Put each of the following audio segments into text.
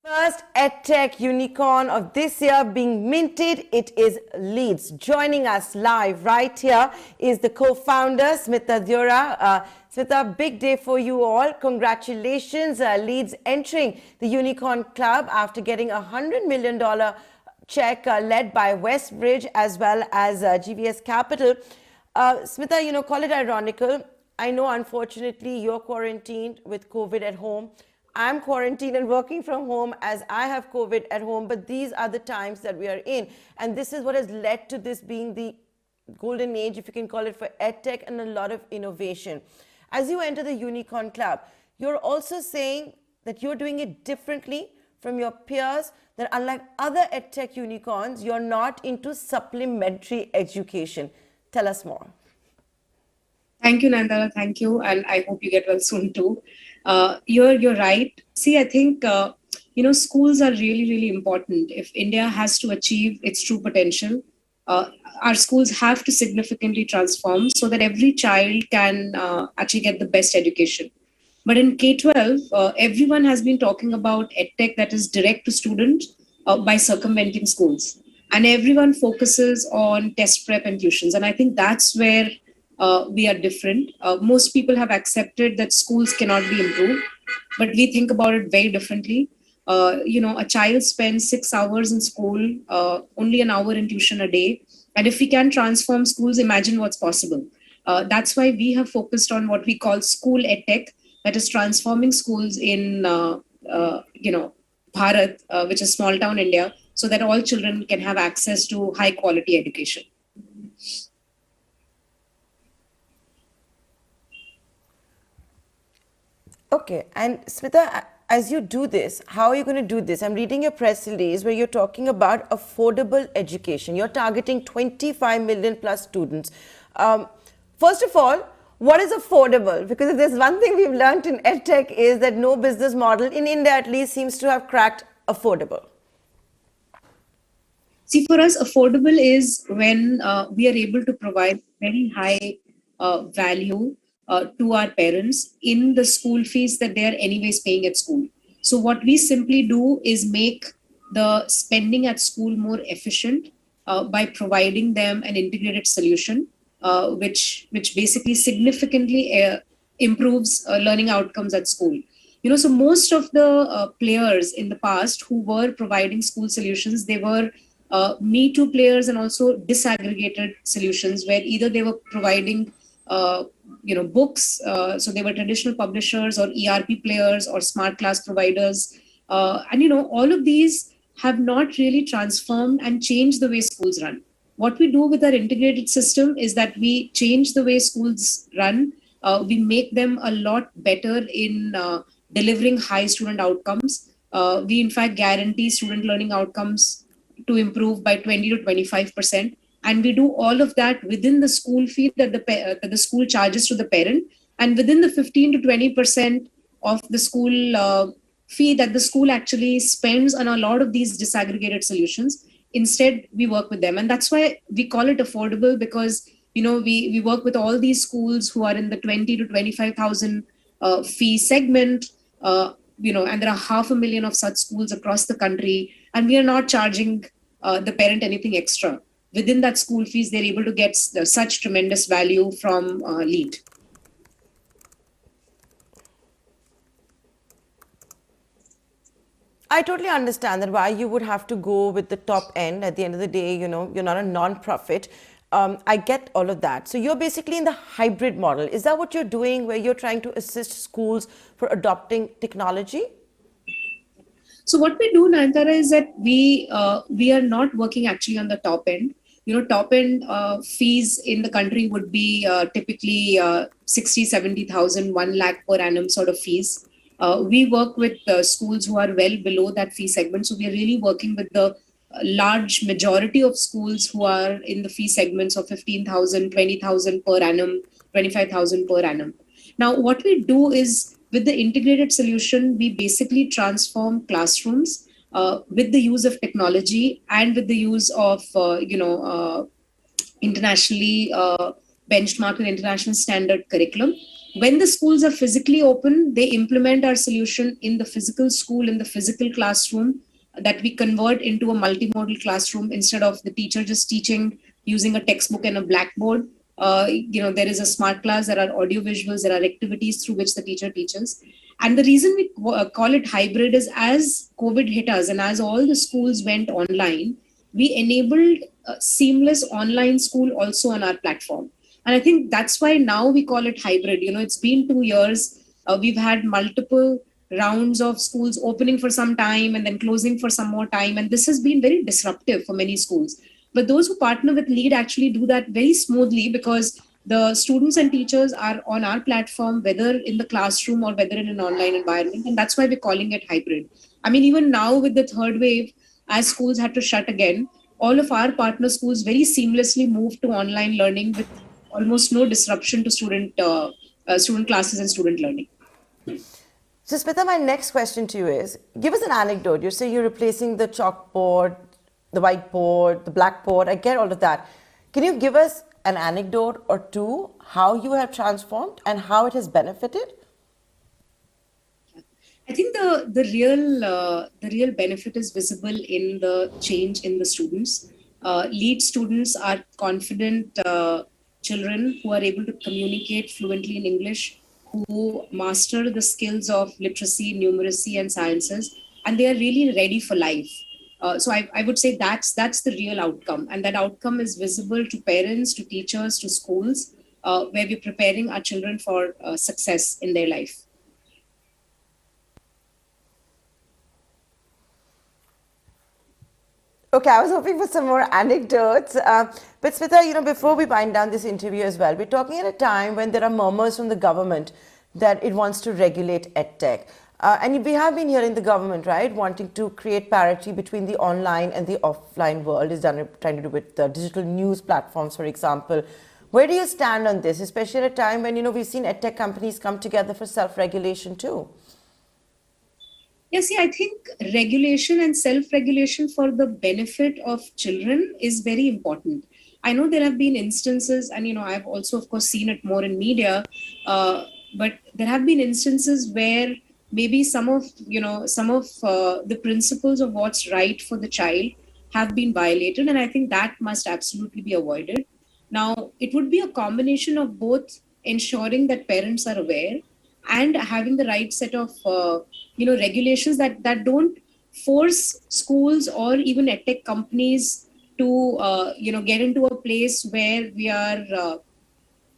First EdTech unicorn of this year being minted, it is Leeds. Joining us live right here is the co-founder, Smita Deorah. Smita, big day for you all. Congratulations, Leeds entering the Unicorn Club after getting a $100 million check led by Westbridge as well as GVS Capital. Smita, call it ironical. I know, unfortunately, you're quarantined with COVID at home. I'm quarantined and working from home as I have COVID at home, but these are the times that we are in. And this is what has led to this being the golden age, if you can call it, for EdTech and a lot of innovation. As you enter the Unicorn Club, you're also saying that you're doing it differently from your peers, that unlike other EdTech unicorns, you're not into supplementary education. Tell us more. Thank you, Nayantara. Thank you. And I hope you get well soon too. You're right. See, I think, schools are really, really important. If India has to achieve its true potential, our schools have to significantly transform so that every child can actually get the best education. But in K-12, everyone has been talking about EdTech that is direct to student by circumventing schools. And everyone focuses on test prep and tuitions. And I think that's where we are different. Most people have accepted that schools cannot be improved, but we think about it very differently. A child spends 6 hours in school, only an hour in tuition a day. And if we can transform schools, imagine what's possible. That's why we have focused on what we call school EdTech, that is transforming schools in, Bharat, which is small town India, so that all children can have access to high quality education. Okay, and Smita, as you do this, how are you going to do this? I'm reading your press release where you're talking about affordable education. You're targeting 25 million plus students. First of all, what is affordable? Because if there's one thing we've learned in EdTech is that no business model, in India at least, seems to have cracked affordable. See, for us, affordable is when we are able to provide very high value to our parents in the school fees that they are anyways paying at school. So what we simply do is make the spending at school more efficient by providing them an integrated solution, which basically significantly improves learning outcomes at school. So most of the players in the past who were providing school solutions, they were Me Too players and also disaggregated solutions where either they were providing books, so they were traditional publishers or ERP players or smart class providers. All of these have not really transformed and changed the way schools run. What we do with our integrated system is that we change the way schools run. We make them a lot better in delivering high student outcomes. We in fact guarantee student learning outcomes to improve by 20 to 25%. And we do all of that within the school fee that the school charges to the parent, and within the 15 to 20% of the school fee that the school actually spends on a lot of these disaggregated solutions. Instead, we work with them. And that's why we call it affordable, because we work with all these schools who are in the 20 to 25,000 fee segment, and there are 500,000 of such schools across the country, and we are not charging the parent anything extra. Within that school fees, they're able to get such tremendous value from LEAD. I totally understand that why you would have to go with the top end. At the end of the day, you're not a non-profit. I get all of that. So you're basically in the hybrid model. Is that what you're doing, where you're trying to assist schools for adopting technology? So what we do, Nayantara, is that we are not working actually on the top end. Top end fees in the country would be typically 60, 70,000, 1 lakh per annum sort of fees. We work with schools who are well below that fee segment. So we are really working with the large majority of schools who are in the fee segments of 15,000, 20,000 per annum, 25,000 per annum. Now, what we do is, with the integrated solution, we basically transform classrooms with the use of technology and with the use of, internationally benchmarked and international standard curriculum. When the schools are physically open, they implement our solution in the physical school, in the physical classroom, that we convert into a multimodal classroom instead of the teacher just teaching using a textbook and a blackboard. There is a smart class, there are audio visuals, there are activities through which the teacher teaches. And the reason we call it hybrid is as COVID hit us and as all the schools went online, we enabled seamless online school also on our platform. And I think that's why now we call it hybrid. It's been 2 years. We've had multiple rounds of schools opening for some time and then closing for some more time. And this has been very disruptive for many schools. But those who partner with LEAD actually do that very smoothly because the students and teachers are on our platform, whether in the classroom or whether in an online environment. And that's why we're calling it hybrid. I mean, even now with the third wave, as schools had to shut again, all of our partner schools very seamlessly moved to online learning with almost no disruption to student classes and student learning. So Smita, my next question to you is, give us an anecdote. You say you're replacing the chalkboard, the whiteboard, the blackboard. I get all of that. Can you give us an anecdote or two, how you have transformed and how it has benefited? I think the real benefit is visible in the change in the students. LEAD students are confident children who are able to communicate fluently in English, who master the skills of literacy, numeracy, and sciences, and they are really ready for life. So I would say that's the real outcome, and that outcome is visible to parents, to teachers, to schools, where we're preparing our children for success in their life. Okay, I was hoping for some more anecdotes. But Smita, before we wind down this interview as well, we're talking at a time when there are murmurs from the government that it wants to regulate Edtech. And we have been hearing the government, right, wanting to create parity between the online and the offline world. Is trying to do with digital news platforms, for example. Where do you stand on this, especially at a time when, we've seen Edtech companies come together for self-regulation too? Yes, I think regulation and self-regulation for the benefit of children is very important. I know there have been instances, and I've also, of course, seen it more in media, but there have been instances where maybe some of the principles of what's right for the child have been violated, and I think that must absolutely be avoided. Now, it would be a combination of both ensuring that parents are aware and having the right set of regulations that don't force schools or even edtech companies to get into a place where we are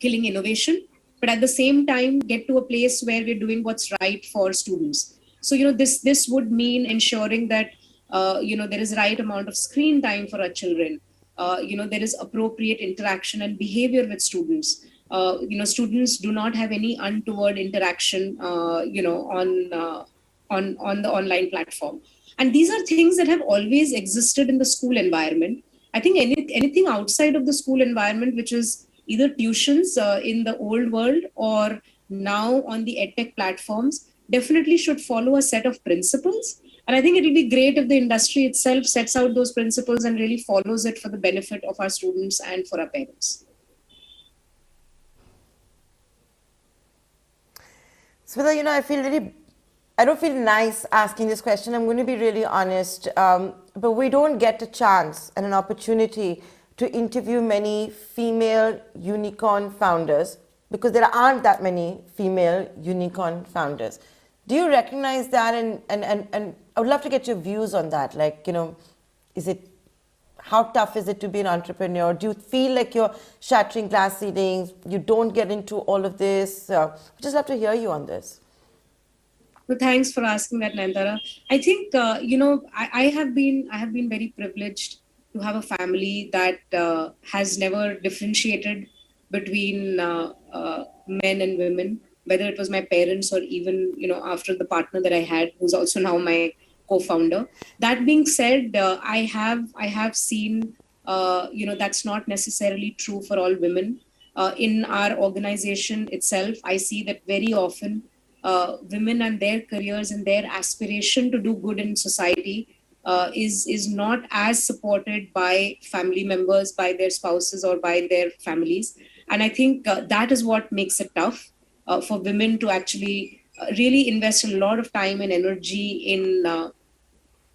killing innovation, but at the same time get to a place where we're doing what's right for students. So this would mean ensuring that there is right amount of screen time for our children. There is appropriate interaction and behavior with students. Students do not have any untoward interaction, on the online platform. And these are things that have always existed in the school environment. I think anything outside of the school environment, which is either tuitions in the old world or now on the edtech platforms, definitely should follow a set of principles. And I think it will be great if the industry itself sets out those principles and really follows it for the benefit of our students and for our parents. Smita, I don't feel nice asking this question. I'm going to be really honest. But we don't get a chance and an opportunity to interview many female unicorn founders because there aren't that many female unicorn founders. Do you recognize that? And I would love to get your views on that. How tough is it to be an entrepreneur? Do you feel like you're shattering glass ceilings? You don't get into all of this? I'd just love to hear you on this. Well, thanks for asking that, Nayantara. I think, I have been very privileged to have a family that has never differentiated between men and women, whether it was my parents or even, after the partner that I had, who's also now my co-founder. That being said, I have seen, that's not necessarily true for all women. In our organization itself, I see that very often women and their careers and their aspiration to do good in society is not as supported by family members, by their spouses or by their families. And I think that is what makes it tough. for women to actually really invest a lot of time and energy in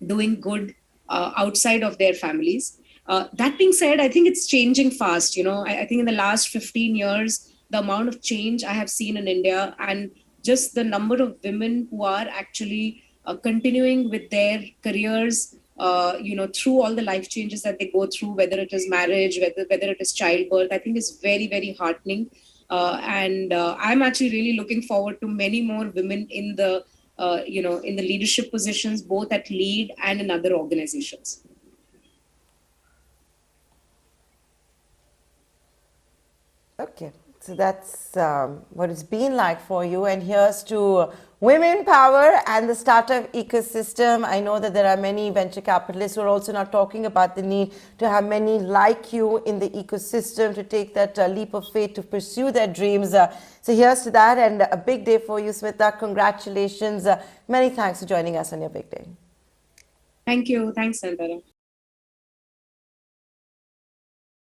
doing good outside of their families. That being said, I think it's changing fast. I think in the last 15 years, the amount of change I have seen in India, and just the number of women who are actually continuing with their careers, through all the life changes that they go through, whether it is marriage, whether it is childbirth, I think is very, very heartening. And I'm actually really looking forward to many more women in the in the leadership positions, both at LEAD and in other organizations. Okay, so that's what it's been like for you. And here's to women power and the startup ecosystem. I know that there are many venture capitalists who are also now talking about the need to have many like you in the ecosystem to take that leap of faith to pursue their dreams. So here's to that, and a big day for you, Smita. Congratulations. Many thanks for joining us on your big day. Thank you. Thanks, Nayantara.